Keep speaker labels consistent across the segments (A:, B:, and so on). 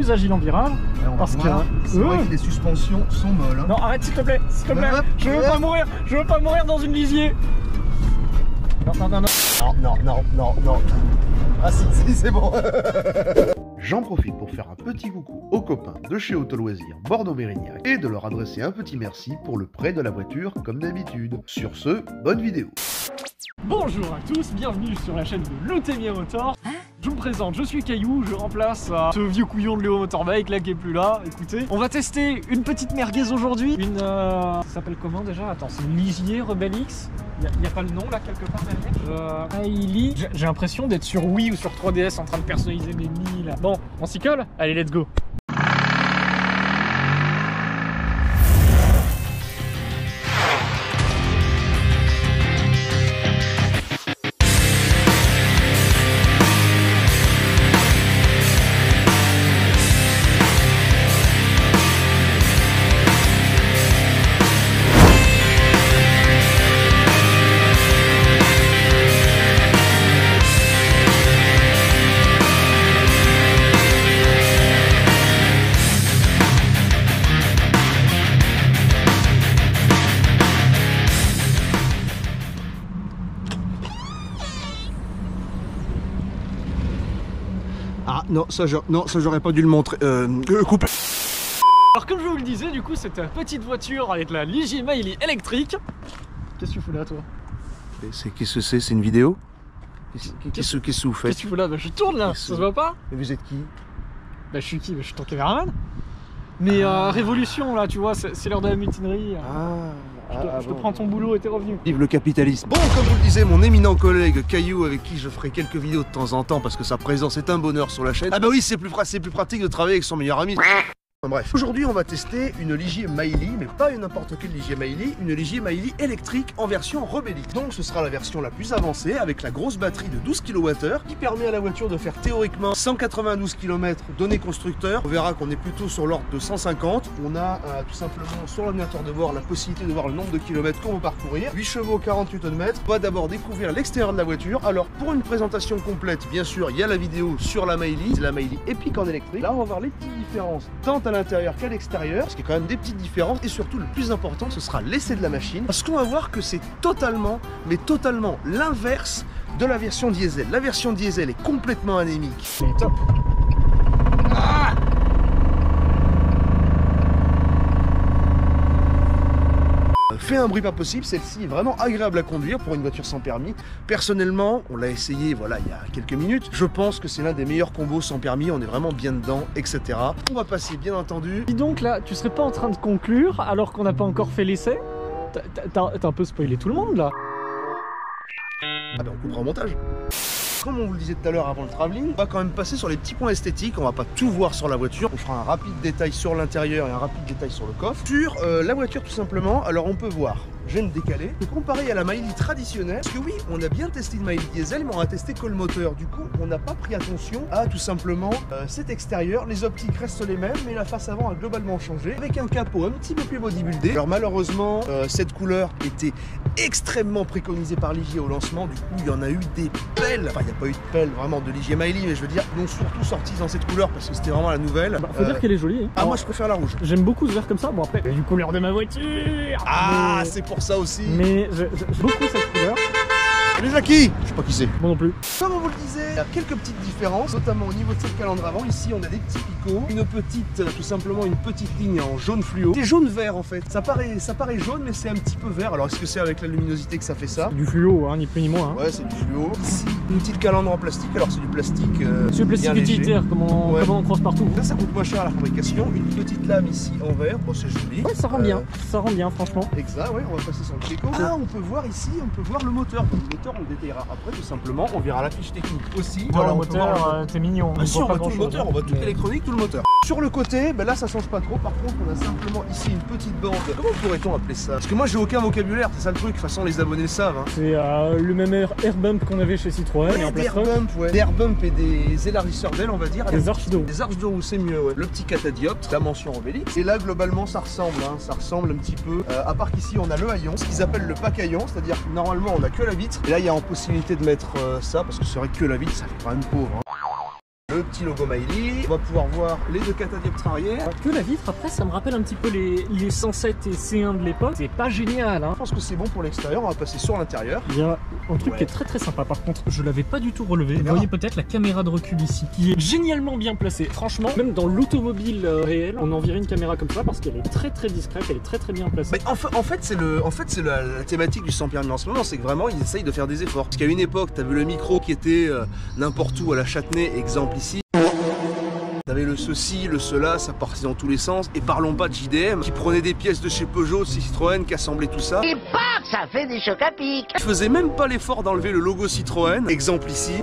A: plus agile en virage. Parce que
B: c'est vrai que les suspensions sont molles. Hein.
A: Non, arrête s'il te plaît, je veux pas mourir dans une lisier.
B: Non. Ah si, c'est bon.
C: J'en profite pour faire un petit coucou aux copains de chez Autoloisirs Bordeaux-Mérignac et de leur adresser un petit merci pour le prêt de la voiture comme d'habitude. Sur ce, bonne vidéo.
A: Bonjour à tous, bienvenue sur la chaîne de Loutemier Motor. Je me présente, je suis Caillou, je remplace ce vieux couillon de Léo Motorbike là qui est plus là. Écoutez, on va tester une petite merguez aujourd'hui. Ça s'appelle comment déjà? Attends, c'est une Ligier Rebelle X. Il n'y a pas le nom là quelque part derrière. J'ai l'impression d'être sur Wii ou sur 3DS en train de personnaliser mes Mi là. Bon, on s'y colle? Allez, let's go.
B: Ah non, ça j'aurais pas dû le montrer. Coupe.
A: Alors comme je vous le disais, du coup cette petite voiture avec la Ligier Mailly électrique. Qu'est-ce que tu fous là toi?
B: Qu'est-ce que c'est? C'est une vidéo? Qu'est-ce que vous faites?
A: Qu'est-ce que tu fous là? Bah, je tourne là, ça se voit pas?
B: Mais vous êtes qui?
A: Bah je suis qui? Bah, je suis ton caméraman. Mais révolution là, tu vois, c'est l'heure de la mutinerie. Je te prends ton boulot et t'es revenu.
B: Vive le capitalisme. Bon, comme vous le disait mon éminent collègue Caillou, avec qui je ferai quelques vidéos de temps en temps parce que sa présence est un bonheur sur la chaîne. Ah bah oui, c'est plus pratique de travailler avec son meilleur ami. Bref, aujourd'hui on va tester une Ligier Mailly, mais pas une n'importe quelle Ligier Mailly, une Ligier Mailly électrique en version Rebelle X. Donc ce sera la version la plus avancée avec la grosse batterie de 12 kWh qui permet à la voiture de faire théoriquement 192 km données constructeur. On verra qu'on est plutôt sur l'ordre de 150. On a tout simplement sur l'ordinateur de bord la possibilité de voir le nombre de kilomètres qu'on va parcourir. 8 chevaux, 48 Nm. On va d'abord découvrir l'extérieur de la voiture. Alors pour une présentation complète, bien sûr, il y a la vidéo sur la Mailly, c'est la Mailly épique en électrique. Là on va voir les petites différences tant à l'intérieur qu'à l'extérieur, parce qu'il y a quand même des petites différences, et surtout le plus important ce sera l'essai de la machine, parce qu'on va voir que c'est totalement l'inverse de la version diesel. La version diesel est complètement anémique.
A: C'est top.
B: Fait un bruit pas possible, celle-ci est vraiment agréable à conduire pour une voiture sans permis. Personnellement, on l'a essayé voilà il y a quelques minutes, je pense que c'est l'un des meilleurs combos sans permis, on est vraiment bien dedans, etc. On va passer bien entendu.
A: Dis donc là, tu serais pas en train de conclure alors qu'on n'a pas encore fait l'essai? T'as un peu spoilé tout le monde là.
B: Ah ben on coupera au montage. Comme on vous le disait tout à l'heure avant le travelling, on va quand même passer sur les petits points esthétiques, on va pas tout voir sur la voiture, on fera un rapide détail sur l'intérieur et un rapide détail sur le coffre. Sur la voiture tout simplement, alors on peut voir, je vais me décaler, comparé à la Mailly traditionnelle, parce que oui, on a bien testé une Mailly diesel, mais on a testé que le moteur, du coup on n'a pas pris attention à tout simplement cet extérieur, les optiques restent les mêmes, mais la face avant a globalement changé, avec un capot un petit peu plus bodybuildé. Alors malheureusement, cette couleur était extrêmement préconisée par Ligier au lancement, du coup il y en a eu des pelles, enfin il n'y a pas eu de pelles vraiment de Ligier Mailly, mais je veux dire, ils l'ont surtout sorti dans cette couleur parce que c'était vraiment la nouvelle.
A: Bah, faut dire qu'elle est jolie. Hein.
B: Ah, moi je préfère la rouge.
A: J'aime beaucoup ce vert comme ça, bon après, du couleur de ma voiture.
B: Ah,
A: mais...
B: c'est pour ça aussi.
A: Mais j'aime beaucoup cette couleur.
B: Salut Jackie. Je sais pas qui c'est.
A: Moi non plus.
B: Comme on vous le disait, il y a quelques petites différences, notamment au niveau de cette calandre avant. Ici, on a des petits picots, tout simplement une petite ligne en jaune fluo. C'est jaune-vert en fait. Ça paraît jaune, mais c'est un petit peu vert. Alors, est-ce que c'est avec la luminosité que ça fait ça?
A: Du fluo, hein, ni plus ni moins. Hein.
B: Ouais, c'est du fluo. Ici, une petite calandre en plastique. Alors, c'est du plastique.
A: C'est du plastique utilitaire, comme on croise partout.
B: Ça coûte moins cher à la fabrication. Une petite lame ici en verre. Bon, c'est joli.
A: Ouais, ça rend bien, franchement.
B: Exact, ouais, on va passer sur le Checo. Ah, on peut voir ici, le moteur. Donc, le moteur, on le détaillera après, tout simplement. On verra la fiche technique aussi.
A: Voilà, le moteur, t'es mignon.
B: Ah si, on voit tout le moteur, on voit toute l'électronique, tout le moteur. Sur le côté, ben là ça change pas trop. Par contre, on a simplement ici une petite bande. Comment pourrait-on appeler ça? Parce que moi j'ai aucun vocabulaire, c'est ça le truc. De toute façon, les abonnés le savent. Hein.
A: C'est le même air bump qu'on avait chez Citroën.
B: Ouais, des air bump, ouais. Des air bump et des élargisseurs d'ailes, on va dire.
A: Des arches d'eau.
B: Des arches d'eau, c'est mieux, ouais. Le petit catadioptre, la mention Rebelle X. Et là, globalement, ça ressemble, hein. Ça ressemble un petit peu. À part qu'ici, on a le haillon, ce qu'ils appellent le pack haillon, c'est-à-dire que normalement, on a que la vitre. Et là, il y a en possibilité de mettre ça, parce que c'est vrai que la vitre, ça fait quand même pauvre. Hein. Le le petit logo Miley. On va pouvoir voir les deux catadioptres arrière.
A: Que la vitre, après, ça me rappelle un petit peu les 107 et C1 de l'époque. C'est pas génial, hein.
B: Je pense que c'est bon pour l'extérieur, on va passer sur l'intérieur.
A: Il y a un truc qui est très sympa. Par contre, je l'avais pas du tout relevé. Vous voyez peut-être la caméra de recul ici, qui est génialement bien placée. Franchement, même dans l'automobile réelle, on enverrait une caméra comme ça parce qu'elle est très discrète, elle est très bien placée.
B: Mais en fait c'est la thématique du sans permis en ce moment, c'est que vraiment ils essayent de faire des efforts. Parce qu'à une époque, t'as vu le micro qui était n'importe où à la Châtenay, exemple ici. T'avais le ceci, le cela, ça partait dans tous les sens. Et parlons pas de JDM, qui prenait des pièces de chez Peugeot, Citroën, qui assemblait tout ça.
D: Et paf, ça fait des chocs à pic.
B: Ils faisaient même pas l'effort d'enlever le logo Citroën, exemple ici.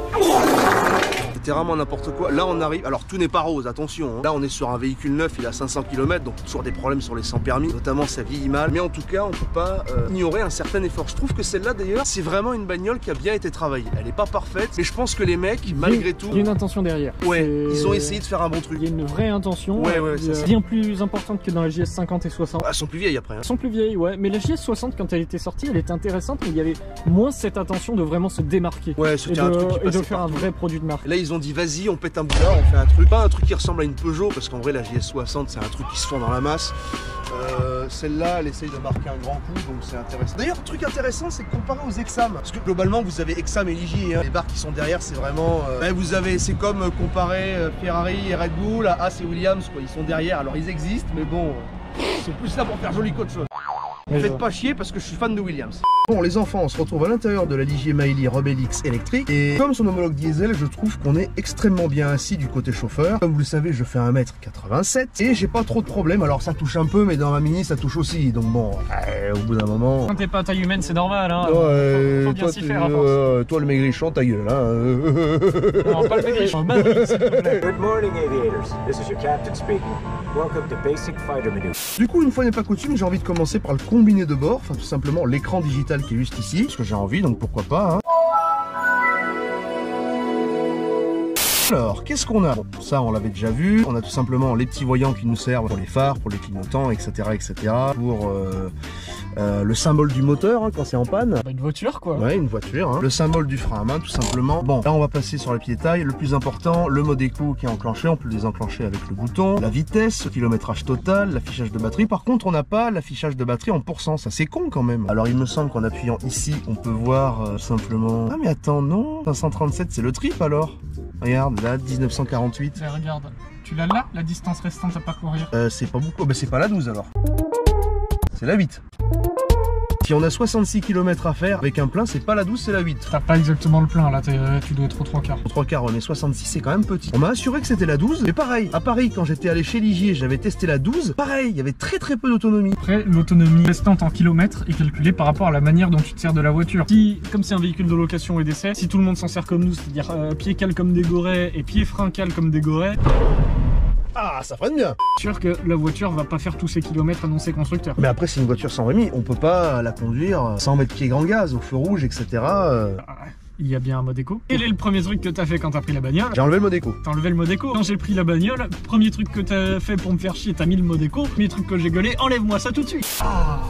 B: C'était vraiment n'importe quoi. Là on arrive, alors tout n'est pas rose, attention, hein. Là on est sur un véhicule neuf, il a 500 km, donc toujours des problèmes sur les sans permis, notamment ça vieillit mal. Mais en tout cas, on peut pas ignorer un certain effort. Je trouve que celle-là d'ailleurs, c'est vraiment une bagnole qui a bien été travaillée. Elle est pas parfaite, mais je pense que les mecs, malgré tout...
A: Il y a une intention derrière.
B: Ouais, ils ont essayé de faire un bon truc.
A: Il y a une vraie intention,
B: c'est
A: bien plus importante que dans la JS50 et 60.
B: Elles sont plus vieilles après. Hein.
A: Elles sont plus vieilles, ouais. Mais la JS60, quand elle était sortie, elle était intéressante, mais il y avait moins cette attention de vraiment se démarquer.
B: Ouais, c'était un truc qui
A: et de faire un vrai produit de marque.
B: Là, ils ont dit, vas-y, on pète un boulard, on fait un truc. Pas un truc qui ressemble à une Peugeot, parce qu'en vrai, la JS60, c'est un truc qui se fond dans la masse. Celle-là, elle essaye de marquer un grand coup, donc c'est intéressant. D'ailleurs, un truc intéressant, c'est que comparé aux Exam, parce que globalement, vous avez Exam et Ligier, hein. Les barres qui sont derrière, c'est vraiment... vous avez, c'est comme comparer Ferrari et Red Bull à Haas et Williams, quoi. Ils sont derrière, alors ils existent, mais bon, c'est plus là pour faire joli qu'autre chose. Faites pas chier parce que je suis fan de Williams. Bon les enfants, on se retrouve à l'intérieur de la Ligier Miley Rebel X électrique et comme son homologue diesel, je trouve qu'on est extrêmement bien assis du côté chauffeur. Comme vous le savez, je fais 1m87 et j'ai pas trop de problèmes. Alors ça touche un peu, mais dans ma Mini ça touche aussi. Donc bon, au bout d'un moment...
A: Quand t'es pas à taille humaine, c'est normal, hein. Faut bien s'y faire à force.
B: Toi le maigrichon, ta gueule, hein.
A: Non, pas le maigrichon, Madrid, s'il te plaît.
E: Good morning, aviators. This is your captain speaking. Welcome to Basic Fighter Maneuver.
B: Du coup, une fois n'est pas coutume, j'ai envie de commencer par le combiné de bord, enfin tout simplement l'écran digital qui est juste ici, parce que j'ai envie, donc pourquoi pas, hein. Alors, qu'est-ce qu'on a? Bon, ça, on l'avait déjà vu. On a tout simplement les petits voyants qui nous servent pour les phares, pour les clignotants, etc., etc. Pour le symbole du moteur, hein, quand c'est en panne.
A: Une voiture, quoi.
B: Ouais, une voiture. Hein. Le symbole du frein à main, tout simplement. Bon, là, on va passer sur la piétaille. Le plus important, le mode éco qui est enclenché. On peut le désenclencher avec le bouton. La vitesse, le kilométrage total, l'affichage de batterie. Par contre, on n'a pas l'affichage de batterie en pourcent. Ça, c'est con quand même. Alors, il me semble qu'en appuyant ici, on peut voir simplement... Ah, mais attends, non. 537, c'est le trip alors. Regarde, là, 1948.
A: Mais regarde, tu l'as là, la distance restante à parcourir.
B: C'est pas beaucoup, bah c'est pas la 12 alors. C'est la 8. Si on a 66 km à faire avec un plein, c'est pas la 12, c'est la 8.
A: T'as pas exactement le plein, là, tu dois être aux 3 quarts.
B: Aux 3 quarts, mais 66, c'est quand même petit. On m'a assuré que c'était la 12, mais pareil, à Paris, quand j'étais allé chez Ligier, j'avais testé la 12, pareil, il y avait très peu d'autonomie.
A: Après, l'autonomie restante en kilomètres est calculée par rapport à la manière dont tu te sers de la voiture. Si, comme c'est un véhicule de location et d'essai, si tout le monde s'en sert comme nous, c'est-à-dire pied cale comme des gorées et pied frein cale comme des gorées,
B: ah, ça freine bien.
A: Sûr que la voiture va pas faire tous ces kilomètres annoncés constructeur.
B: Mais après, c'est une voiture sans remis, on peut pas la conduire sans mettre pied grand gaz, au feu rouge, etc.
A: Il y a bien un mode éco. Quel est le premier truc que t'as fait quand t'as pris la bagnole?
B: J'ai enlevé le mode éco.
A: T'as enlevé le mode éco. Quand j'ai pris la bagnole, premier truc que t'as fait pour me faire chier, t'as mis le mode éco. Premier truc que j'ai gueulé, enlève-moi ça tout de suite. Ah.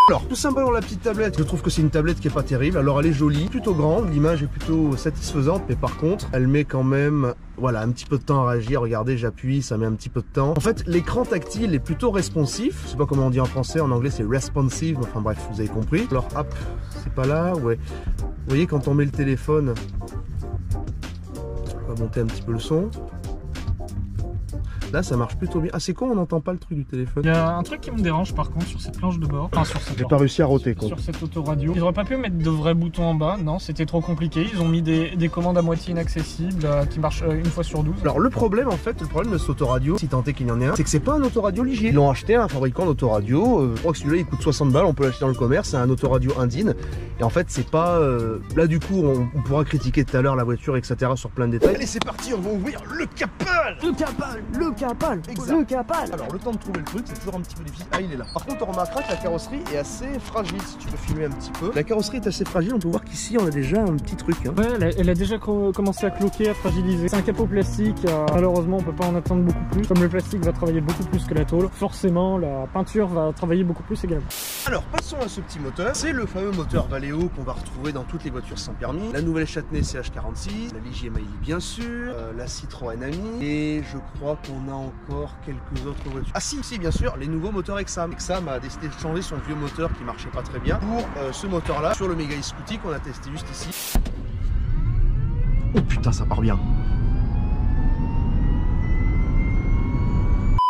B: Alors, tout simplement la petite tablette, je trouve que c'est une tablette qui est pas terrible. Alors elle est jolie, plutôt grande, l'image est plutôt satisfaisante, mais par contre, elle met quand même, voilà, un petit peu de temps à réagir. Regardez, j'appuie, ça met un petit peu de temps. En fait, l'écran tactile est plutôt responsif. Je sais pas comment on dit en français, en anglais c'est responsive, enfin bref, vous avez compris. Alors hop, c'est pas là, ouais. Vous voyez, quand on met le téléphone, on va monter un petit peu le son. Là, ça marche plutôt bien. Ah, c'est con, on n'entend pas le truc du téléphone.
A: Il y a un truc qui me dérange par contre sur cette planche de bord. Enfin, sur cette.
B: J'ai pas réussi à roter, quoi.
A: Sur cette autoradio. Ils auraient pas pu mettre de vrais boutons en bas, non, c'était trop compliqué. Ils ont mis des commandes à moitié inaccessibles qui marchent une fois sur 12.
B: Alors, le problème, en fait, le problème de cette autoradio, si tant est qu'il y en ait un, c'est que c'est pas un autoradio Ligier. Ils l'ont acheté à un fabricant d'autoradio. Je crois que celui-là, il coûte 60 balles. On peut l'acheter dans le commerce. C'est un autoradio Indine. Et en fait, c'est pas. Là, du coup, on pourra critiquer tout à l'heure la voiture, etc. sur plein de détails. Allez, c'est parti, on va ouvrir le capot.
A: Le
B: Capal. Le Capal. Alors le temps de trouver le truc, c'est toujours un petit peu difficile. Ah, il est là. Par contre, on remarquera que la carrosserie est assez fragile, si tu peux filmer un petit peu. La carrosserie est assez fragile, on peut voir qu'ici on a déjà un petit truc. Hein.
A: Ouais, elle a déjà commencé à cloquer, à fragiliser. C'est un capot plastique, malheureusement on peut pas en attendre beaucoup plus. Comme le plastique va travailler beaucoup plus que la tôle, forcément la peinture va travailler beaucoup plus également.
B: Alors passons à ce petit moteur. C'est le fameux moteur Valeo qu'on va retrouver dans toutes les voitures sans permis. La nouvelle Châtenay CH46, la Ligier Mailly bien sûr, la Citroën Ami, et je crois qu'on a encore quelques autres voitures. Ah si, bien sûr, les nouveaux moteurs Exam. Exam a décidé de changer son vieux moteur qui marchait pas très bien pour ce moteur là sur le Mégane Scooty qu'on a testé juste ici. Oh putain, ça part bien.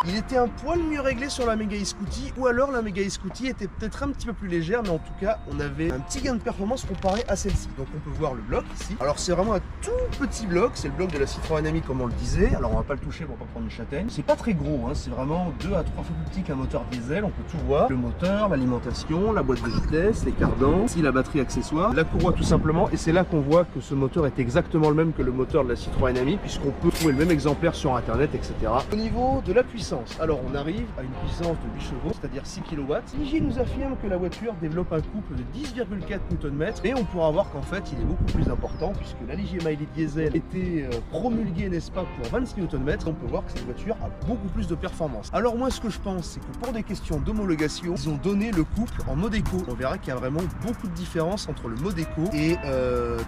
B: Il était un poil mieux réglé sur la Mégane Scooty, ou alors la Mégane Scooty était peut-être un petit peu plus légère, mais en tout cas on avait un petit gain de performance comparé à celle-ci. Donc on peut voir le bloc ici. Alors c'est vraiment un tout petit bloc, c'est le bloc de la Citroën Ami comme on le disait. Alors on va pas le toucher pour pas prendre une châtaigne. C'est pas très gros, hein. C'est vraiment 2 à 3 fois plus petit qu'un moteur diesel, on peut tout voir. Le moteur, l'alimentation, la boîte de vitesse, les cardans, ici la batterie accessoire, la courroie tout simplement, et c'est là qu'on voit que ce moteur est exactement le même que le moteur de la Citroën Ami, puisqu'on peut trouver le même exemplaire sur internet, etc. Au niveau de la puissance, alors on arrive à une puissance de 8 chevaux, c'est-à-dire 6 kW. Ligier nous affirme que la voiture développe un couple de 10,4 Nm, et on pourra voir qu'en fait il est beaucoup plus important, puisque la Ligier Mailly diesel était promulguée, n'est-ce pas, pour 26 Nm. On peut voir que cette voiture a beaucoup plus de performance. Alors moi ce que je pense, c'est que pour des questions d'homologation, ils ont donné le couple en mode éco. On verra qu'il y a vraiment beaucoup de différence entre le mode éco et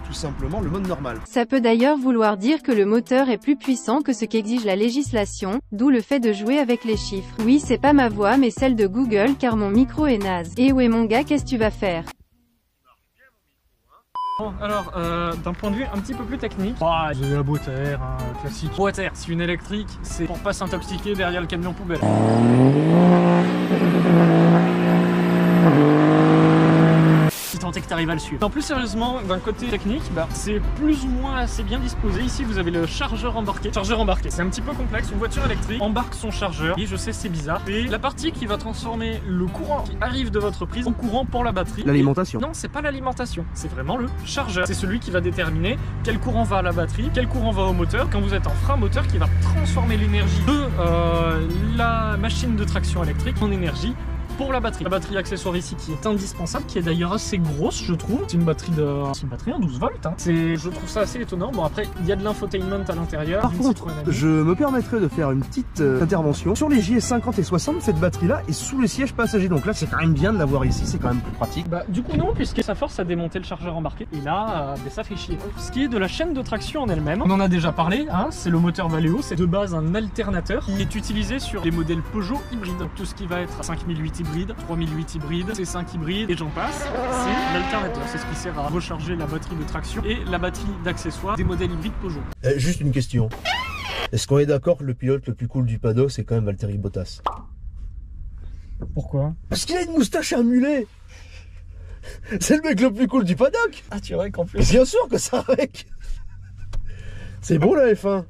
B: tout simplement le mode normal.
F: Ça peut d'ailleurs vouloir dire que le moteur est plus puissant que ce qu'exige la législation, d'où le fait de jouer avec les chiffres. Oui, c'est pas ma voix mais celle de Google car mon micro est naze. Et ouais mon gars, qu'est-ce que tu vas faire?
A: Bon, alors, d'un point de vue un petit peu plus technique, j'ai la boîte à air, hein, classique. Boîte à air, c'est une électrique, c'est pour pas s'intoxiquer derrière le camion poubelle. Si tant est que tu arrives à le suivre. En plus sérieusement, d'un côté technique, c'est plus ou moins assez bien disposé. Ici vous avez le chargeur embarqué. C'est un petit peu complexe, une voiture électrique embarque son chargeur. Et je sais c'est bizarre. Et la partie qui va transformer le courant qui arrive de votre prise en courant pour la batterie.
B: L'alimentation.
A: Non, c'est pas l'alimentation, c'est vraiment le chargeur. C'est celui qui va déterminer quel courant va à la batterie, quel courant va au moteur. Quand vous êtes en frein moteur, qui va transformer l'énergie de la machine de traction électrique en énergie pour la batterie. La batterie accessoire ici qui est indispensable, qui est d'ailleurs assez grosse je trouve. C'est une batterie en 12 volts. Hein. Je trouve ça assez étonnant. Bon après il y a de l'infotainment à l'intérieur.
B: Par contre, je me permettrais de faire une petite intervention. Sur les JS50 et 60, cette batterie là est sous les sièges passagers. Donc là c'est quand même bien de l'avoir ici, c'est quand même plus pratique.
A: Du coup non, puisque ça force à démonter le chargeur embarqué. Et là ça fait chier. Ce qui est de la chaîne de traction en elle-même, on en a déjà parlé, hein, c'est le moteur Valeo, c'est de base un alternateur qui est utilisé sur les modèles Peugeot hybrides. Donc tout ce qui va être 5008 hybride, 3008 hybride, C5 hybride et j'en passe, c'est l'alternateur. C'est ce qui sert à recharger la batterie de traction et la batterie d'accessoires des modèles hybrides Peugeot.
B: Juste une question. Est-ce qu'on est d'accord que le pilote le plus cool du paddock c'est quand même Valtteri Bottas?
A: Pourquoi?
B: Parce qu'il a une moustache et un mulet. C'est le mec le plus cool du paddock.
A: Ah tu vois qu'en plus.
B: Bien sûr que ça rec. C'est beau la F1.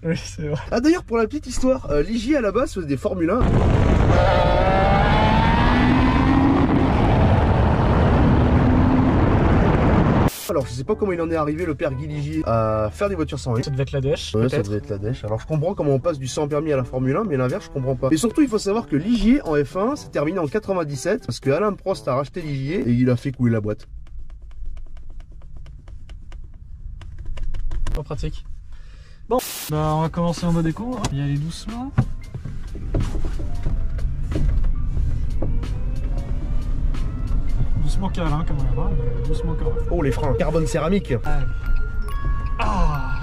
A: Oui c'est vrai.
B: Ah d'ailleurs pour la petite histoire, Ligier à la base faisait des Formule 1. Alors je sais pas comment il en est arrivé le père Guy Ligier à faire des voitures sans risque.
A: Ça devait être la dèche.
B: Ouais, ça devait être la dèche. Alors je comprends comment on passe du sans permis à la Formule 1, mais l'inverse je comprends pas. Et surtout il faut savoir que Ligier en F1 s'est terminé en 97 parce que Alain Prost a racheté Ligier et il a fait couler la boîte.
A: Pas pratique. Bon, on va commencer en mode éco, hein. Y aller doucement. Doucement câlin, comme on va voir, doucement quand même.
B: Oh les freins, carbone céramique.
A: Ah.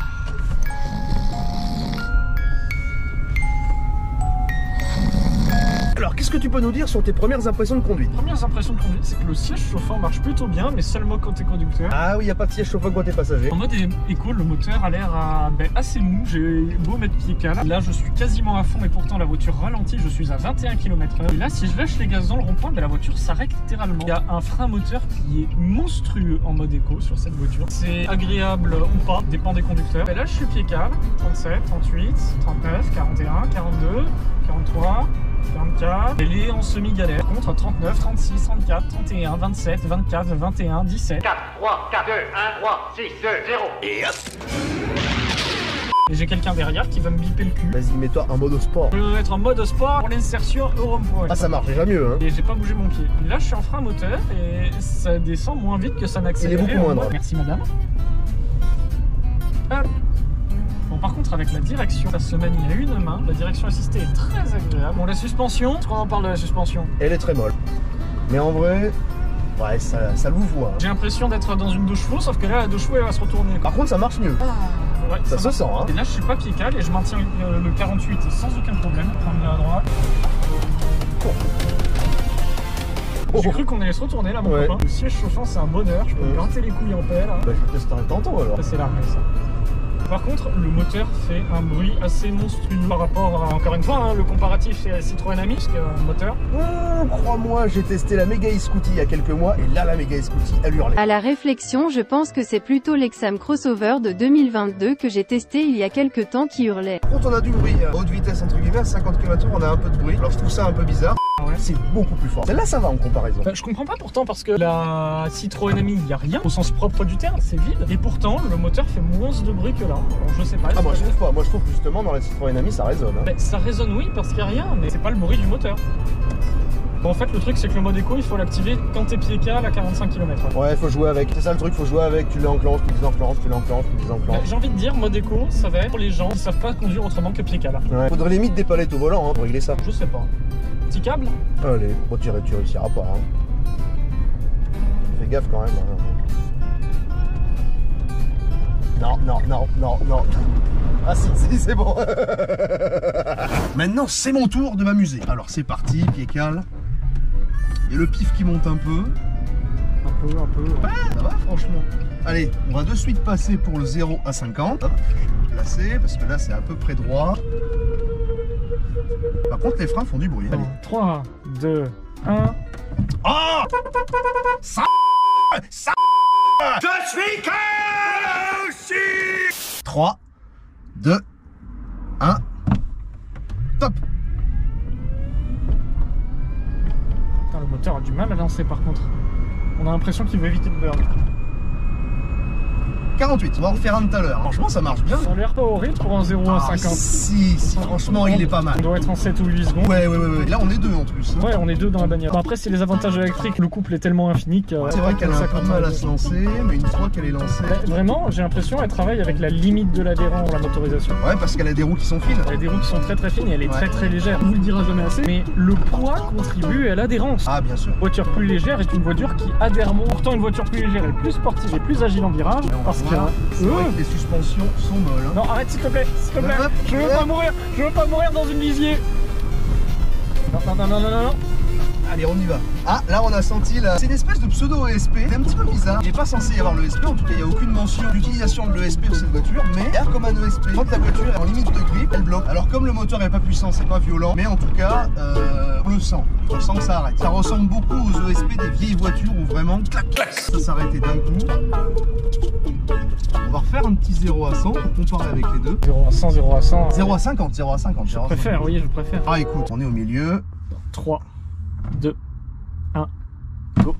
B: Alors qu'est-ce que tu peux nous dire sur tes premières impressions de conduite?
A: Premières impressions de conduite, c'est que le siège chauffant marche plutôt bien, mais seulement quand t'es conducteur.
B: Ah oui, il n'y a pas de siège chauffant quand t'es passager.
A: En mode éco, le moteur a l'air assez mou, j'ai beau mettre pied calme. Là je suis quasiment à fond et pourtant la voiture ralentit, je suis à 21 km/h. Et là si je lâche les gaz dans le rond-point, la voiture s'arrête littéralement. Il y a un frein moteur qui est monstrueux en mode éco sur cette voiture. C'est agréable ou pas, dépend des conducteurs. Et là je suis pied calme, 37, 38, 39, 41, 42, 43... 24, elle est en semi-galère. Contre 39, 36, 34, 31, 27, 24, 21, 17.
D: 4, 3, 4, 2, 1, 3, 6, 2, 0. Et hop.
A: Et j'ai quelqu'un derrière qui va me biper le cul.
B: Vas-y, mets-toi en mode sport.
A: Je vais me mettre en mode sport pour l'insertion au rond-point.
B: Ah, ça marche déjà mieux, hein.
A: Et j'ai pas bougé mon pied. Là, je suis en frein moteur et ça descend moins vite que ça n'accélère.
B: Il est beaucoup moindre.
A: Merci madame. Hop. Bon, par contre, avec la direction, ça se manie à une main. La direction assistée est très agréable. Bon, la suspension, est-ce qu'on en parle de la suspension?
B: Elle est très molle. Mais en vrai, ouais, ça louvoie.
A: J'ai l'impression d'être dans une 2 chevaux, sauf que là, la 2 chevaux, elle va se retourner.
B: Par contre, ça marche mieux.
A: Ouais,
B: Ça se sent, hein.
A: Et là, je suis pas pied cal et je maintiens le 48 sans aucun problème. Prendre à droite. J'ai cru qu'on allait se retourner là, mon copain. Le siège chauffant, c'est un bonheur. Je peux me planter les couilles en paix là.
B: Bah, je vais tester tantôt alors.
A: Ça, c'est l'armée, ça. Par contre, le moteur fait un bruit assez monstrueux par rapport à, encore une fois, hein, le comparatif c'est Citroën Ami, parce qu'un moteur.
B: Crois-moi, j'ai testé la Mega e-Scooty il y a quelques mois et là, la Mega e-Scooty, elle hurlait.
F: À la réflexion, je pense que c'est plutôt l'Exam Crossover de 2022 que j'ai testé il y a quelques temps qui hurlait.
B: Quand on a du bruit à haute vitesse, entre guillemets, à 50 km/h, on a un peu de bruit. Alors je trouve ça un peu bizarre.
A: Ouais.
B: C'est beaucoup plus fort. Celle-là, ça va en comparaison.
A: Je comprends pas pourtant parce que la Citroën Ami, il n'y a rien au sens propre du terme, c'est vide. Et pourtant, le moteur fait moins de bruit que là. Alors je sais pas.
B: Ah, moi je trouve pas. Moi je trouve que justement dans la Citroën Ami, ça résonne. Hein.
A: Ça résonne, oui, parce qu'il n'y a rien, mais c'est pas le bruit du moteur. Bon, en fait, le truc, c'est que le mode éco, il faut l'activer quand t'es pied cal à 45 km.
B: Ouais, faut jouer avec. C'est ça le truc, faut jouer avec. Tu l'enclenches, tu désenclenches, tu l'enclenches, tu désenclenches.
A: J'ai envie de dire, mode éco, ça va être pour les gens qui savent pas conduire autrement que pied cal.
B: Ouais. Faudrait limite des palettes au volant hein, pour régler ça.
A: Je sais pas. Petit câble?
B: Allez, bon, tu réussiras pas. Hein. Fais gaffe quand même. Hein. Non. Ah si, c'est bon. Maintenant, c'est mon tour de m'amuser. Alors c'est parti, pied cal. Il y a le pif qui monte un peu.
A: Un peu.
B: Ouais, ça va franchement. Allez, on va de suite passer pour le 0 à 50. Hop, je vais me placer parce que là c'est à peu près droit. Par contre, les freins font du bruit. Allez.
A: 3, 2, 1.
B: Oh ça je suis que aussi 3, 2, 1. Top.
A: Putain, le moteur a du mal à lancer par contre. On a l'impression qu'il veut éviter de burn.
B: 48, on va en refaire un tout à l'heure. Franchement, ça marche bien.
A: Ça a l'air pas horrible pour un 0 à 50.
B: Si, franchement, il est pas mal.
A: On doit être en 7 ou 8 secondes.
B: Ouais. Là, on est deux en plus.
A: Ouais, on est deux dans la bagnole. Bon, après, c'est les avantages électriques. Le couple est tellement infini que.
B: C'est vrai qu'elle a un peu de mal à se lancer, mais une fois qu'elle est lancée.
A: Vraiment, j'ai l'impression qu'elle travaille avec la limite de l'adhérent dans la motorisation.
B: Ouais, parce qu'elle a des roues qui sont fines.
A: Elle a des roues qui sont très fines et elle est très légère. On vous le dira jamais assez, mais le poids contribue à l'adhérence.
B: Ah, bien sûr.
A: Une voiture plus légère est une voiture qui adhère moins. Pourtant, une voiture plus légère est plus sportive et plus agile en virage. Parce que.
B: Les suspensions sont molles. Hein.
A: Non, arrête s'il te plaît, je veux pas mourir dans une lisier. Non.
B: Allez, on y va. Ah, là on a senti là. C'est une espèce de pseudo ESP. C'est un petit peu bizarre. Il n'est pas censé y avoir le ESP. En tout cas, il n'y a aucune mention d'utilisation de l'ESP de cette voiture. Mais il y a comme un ESP. Quand la voiture est en limite de grip, elle bloque. Alors, comme le moteur n'est pas puissant, c'est pas violent. Mais en tout cas, on le sent. On sent que ça arrête. Ça ressemble beaucoup aux ESP des vieilles voitures où vraiment clac, ça s'arrêtait d'un coup. On va refaire un petit 0 à 100 pour comparer avec les deux.
A: 0 à 100, 0 à 100.
B: 0 à 50, 0 à 50.
A: Je préfère, oui, je préfère.
B: Ah, écoute, on est au milieu.
A: 3, 2, 1, go.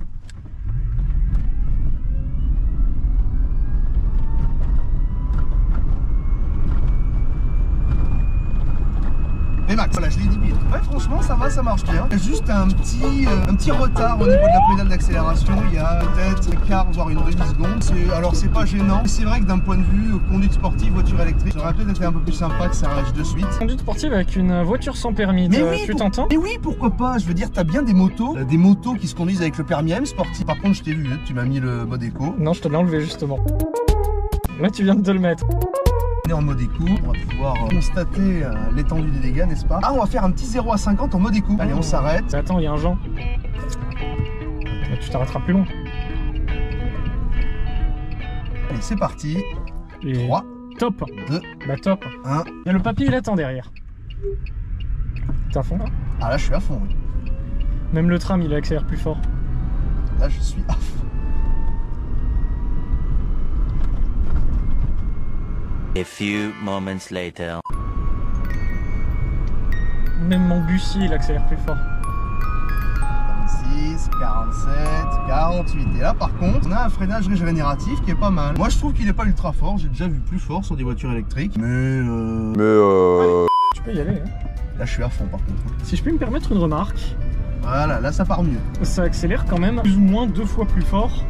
B: Mais Max, voilà, je l'ai dit bien. Ouais, franchement, ça va, ça marche bien. Il y a juste un petit retard au niveau de la pédale d'accélération. Il y a peut-être un quart, voire une demi-seconde. Alors, c'est pas gênant. C'est vrai que d'un point de vue conduite sportive, voiture électrique, ça aurait peut-être été un peu plus sympa que ça rage de suite.
A: Conduite sportive avec une voiture sans permis,
B: mais oui,
A: tu t'entends?
B: Mais oui, pourquoi pas? Je veux dire, t'as bien des motos qui se conduisent avec le permis M sportif. Par contre, je t'ai vu, tu m'as mis le mode éco.
A: Non, je te l'ai enlevé justement. Là, tu viens de te le mettre.
B: On est en mode éco, on va pouvoir constater l'étendue des dégâts, n'est-ce pas? Ah, on va faire un petit 0 à 50 en mode éco. Allez, on s'arrête.
A: Attends, il y a un Jean. Tu t'arrêteras plus long.
B: Allez, c'est parti.
A: Et
B: 3,
A: top.
B: 2,
A: bah top.
B: 1.
A: Il y a le papy, il attend derrière. T'es à fond là?
B: Ah là, je suis à fond, oui.
A: Même le tram, il accélère plus fort.
B: Là, je suis à fond.
G: A few moments later.
A: Même mon bussier, il accélère plus fort.
B: Ici. 46, 47, 48. Et là par contre, on a un freinage régénératif qui est pas mal. Moi je trouve qu'il est pas ultra fort, j'ai déjà vu plus fort sur des voitures électriques. Mais
A: Allez, tu peux y aller. Hein.
B: Là je suis à fond par contre.
A: Si je peux me permettre une remarque.
B: Voilà, là ça part mieux.
A: Ça accélère quand même plus ou moins 2 fois plus fort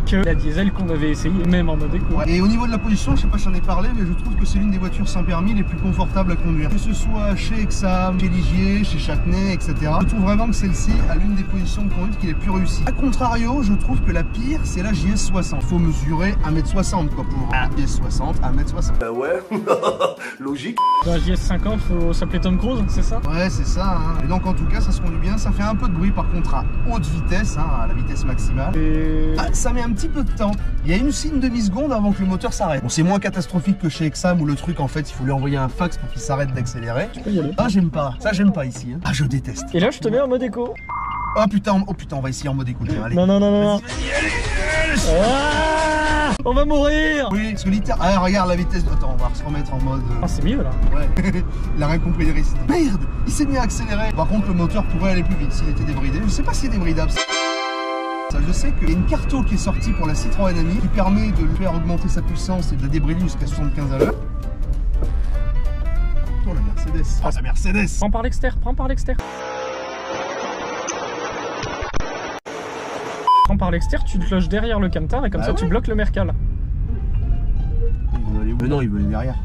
A: que la diesel qu'on avait essayé, même en mode éco.
B: Ouais. Et au niveau de la position, je sais pas si j'en ai parlé, mais je trouve que c'est l'une des voitures sans permis les plus confortables à conduire. Que ce soit chez Exam, chez Ligier, chez Châtenay, etc. Je trouve vraiment que celle-ci a l'une des positions de conduite qui est les plus réussies. A contrario, je trouve que la pire, c'est la JS 60. Faut mesurer 1m60 quoi pour JS 60, 1m60.
C: Bah ouais, logique.
A: Dans la JS 50, faut s'appeler Tom Cruise, c'est ça?
B: Ouais, c'est ça. Hein. Et donc en tout cas, ça se conduit bien. Ça fait un peu de bruit par contre à haute vitesse, hein, à la vitesse maximale.
A: Et...
B: Ah, ça met un petit peu de temps. Il y a une demi-seconde avant que le moteur s'arrête. Bon, c'est moins catastrophique que chez Exam où le truc en fait, il faut lui envoyer un fax pour qu'il s'arrête d'accélérer.
A: Tu peux y aller.
B: Ah, j'aime pas. Ça, j'aime pas ici. Hein. Ah, je déteste.
A: Et là, je te mets en mode éco.
B: Oh putain, on va essayer en mode éco. Allez.
A: Non.
B: Vas-y.
A: Ah, on va mourir.
B: Oui, parce que littéralement. Ah, regarde la vitesse. Attends, on va se remettre en mode.
A: Ah, c'est mieux là.
B: Ouais. Il a rien compris les récits. Merde, il s'est mis à accélérer. Par contre, le moteur pourrait aller plus vite s'il était débridé. Je sais pas s'il est débridable. Ça, je sais qu'il y a une carto qui est sortie pour la Citroën Ami qui permet de le faire augmenter sa puissance et de la débrider jusqu'à 75 à l'heure. Oh la Mercedes. Oh sa Mercedes.
A: Prends par l'extérieur, prends par l'extérieur. Prends par l'extérieur, tu te loges derrière le camtar et comme ça tu bloques le Mercal.
B: Il veut aller où? Mais non, il veut aller derrière.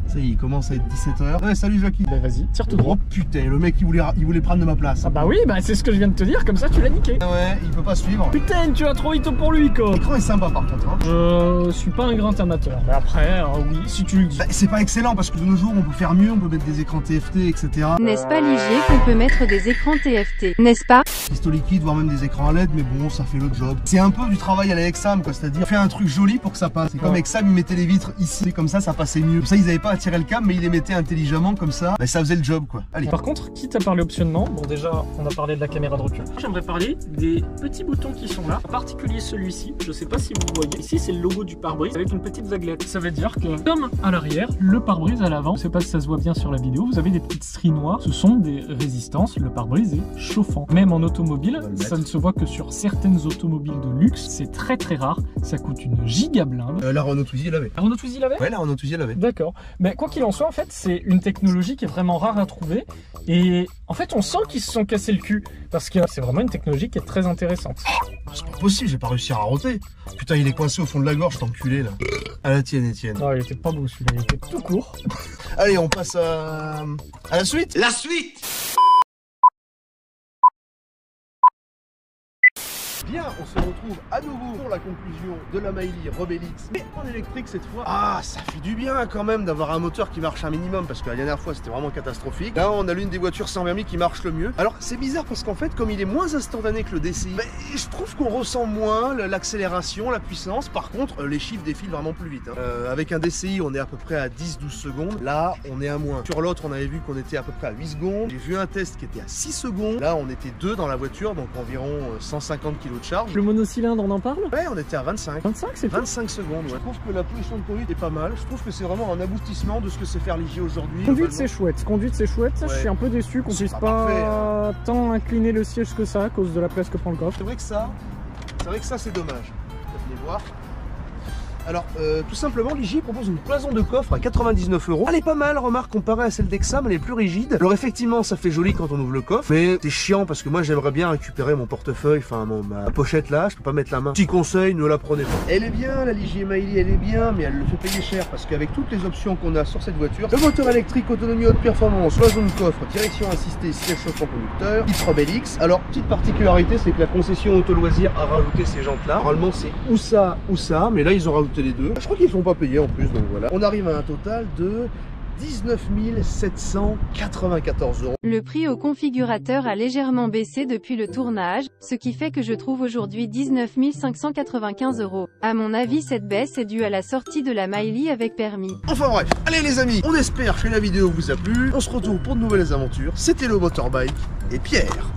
B: Ça y est, il commence à être 17h. Ouais, salut Jackie.
A: Bah vas-y, tire tout droit.
B: Oh putain, le mec il voulait prendre de ma place.
A: Ah bah oui, bah c'est ce que je viens de te dire, comme ça tu l'as niqué.
B: Ouais, il peut pas suivre.
A: Putain, tu vas trop vite pour lui quoi.
B: L'écran est sympa par contre. Hein.
A: Je suis pas un grand amateur. Mais après, oui, si tu le dis.
B: Bah, c'est pas excellent parce que de nos jours on peut faire mieux, on peut mettre des écrans TFT, etc.
F: N'est-ce pas Ligier qu'on peut mettre des écrans TFT? N'est-ce pas?
B: Cristaux liquides, voire même des écrans LED, mais bon, ça fait le job. C'est un peu du travail à la Exam, quoi, c'est-à-dire faire un truc joli pour que ça passe. C'est comme Exam, ils mettaient les vitres ici, comme ça passait mieux. Comme ça, ils avaient pas à tirer le câble, mais ils les mettaient intelligemment, comme ça, bah, ça faisait le job, quoi. Allez.
A: Par contre, quitte à parler optionnement, bon déjà, on a parlé de la caméra de recul. J'aimerais parler des petits boutons qui sont là, en particulier celui-ci. Je sais pas si vous voyez. Ici, c'est le logo du pare-brise avec une petite vaguelette. Ça veut dire que, comme à l'arrière, le pare-brise à l'avant, je sais pas si ça se voit bien sur la vidéo, vous avez des petites stries noires. Ce sont des résistances. Le pare-brise est chauffant. Même en automobile, ça ne se voit que sur certaines automobiles de luxe. C'est très très rare. Ça coûte une giga blinde.
B: La Renault Twizy l'avait.
A: La Renault Twizy l'avait?
B: Ouais, la Renault Twizy l'avait.
A: D'accord. Mais quoi qu'il en soit, en fait, c'est une technologie qui est vraiment rare à trouver. Et en fait, on sent qu'ils se sont cassés le cul. Parce que c'est vraiment une technologie qui est très intéressante.
B: C'est pas possible, j'ai pas réussi à roter. Putain, il est coincé au fond de la gorge, cet enculé là. À la tienne, Etienne.
A: Non, il était pas beau celui-là, il était tout court.
B: Allez, on passe à la suite.
C: La suite.
B: Bien, on se retrouve à nouveau pour la conclusion de la Mailly Rebellix, mais en électrique cette fois. Ah, ça fait du bien quand même d'avoir un moteur qui marche un minimum, parce que la dernière fois c'était vraiment catastrophique. Là, on a l'une des voitures sans permis qui marche le mieux. Alors, c'est bizarre parce qu'en fait, comme il est moins instantané que le DCI, je trouve qu'on ressent moins l'accélération, la puissance. Par contre, les chiffres défilent vraiment plus vite. Hein. Avec un DCI, on est à peu près à 10-12 secondes. Là, on est à moins. Sur l'autre, on avait vu qu'on était à peu près à 8 secondes. J'ai vu un test qui était à 6 secondes. Là, on était 2 dans la voiture, donc environ 150 kg de charge.
A: Le monocylindre, on en parle?
B: Ouais, on était à 25.
A: 25, c'est
B: 25 secondes, ouais. Je trouve que la position de conduite est pas mal. Je trouve que c'est vraiment un aboutissement de ce que c'est faire Ligier aujourd'hui.
A: Conduite, c'est chouette. Conduite, c'est chouette.
B: Ouais.
A: Je suis un peu déçu qu'on puisse
B: pas
A: pas
B: parfait, hein.
A: tant incliner le siège que ça à cause de la place que prend le coffre.
B: C'est vrai que ça, c'est dommage. Venez voir. Alors, tout simplement, Ligier propose une cloison de coffre à 99 €. Elle est pas mal, remarque, comparée à celle d'Exam, elle est plus rigide. Alors effectivement, ça fait joli quand on ouvre le coffre, mais c'est chiant parce que moi j'aimerais bien récupérer mon portefeuille, enfin ma pochette là, je peux pas mettre la main. Petit conseil, ne la prenez pas. Elle est bien, la Ligier Mailly, elle est bien, mais elle le fait payer cher parce qu'avec toutes les options qu'on a sur cette voiture, le moteur électrique, autonomie haute performance, cloison de coffre, direction assistée, siège chauffant conducteur, titre Rebellix. Alors, petite particularité, c'est que la concession Auto Loisirs a rajouté ces jantes là. Normalement, c'est ou ça, mais là ils ont rajouté les deux. Je crois qu'ils ne sont pas payés en plus, donc voilà. On arrive à un total de 19 794 €.
F: Le prix au configurateur a légèrement baissé depuis le tournage, ce qui fait que je trouve aujourd'hui 19 595 €. À mon avis, cette baisse est due à la sortie de la Mailly avec permis.
B: Enfin bref, allez les amis, on espère que la vidéo vous a plu. On se retrouve pour de nouvelles aventures. C'était le Motorbike et Pierre.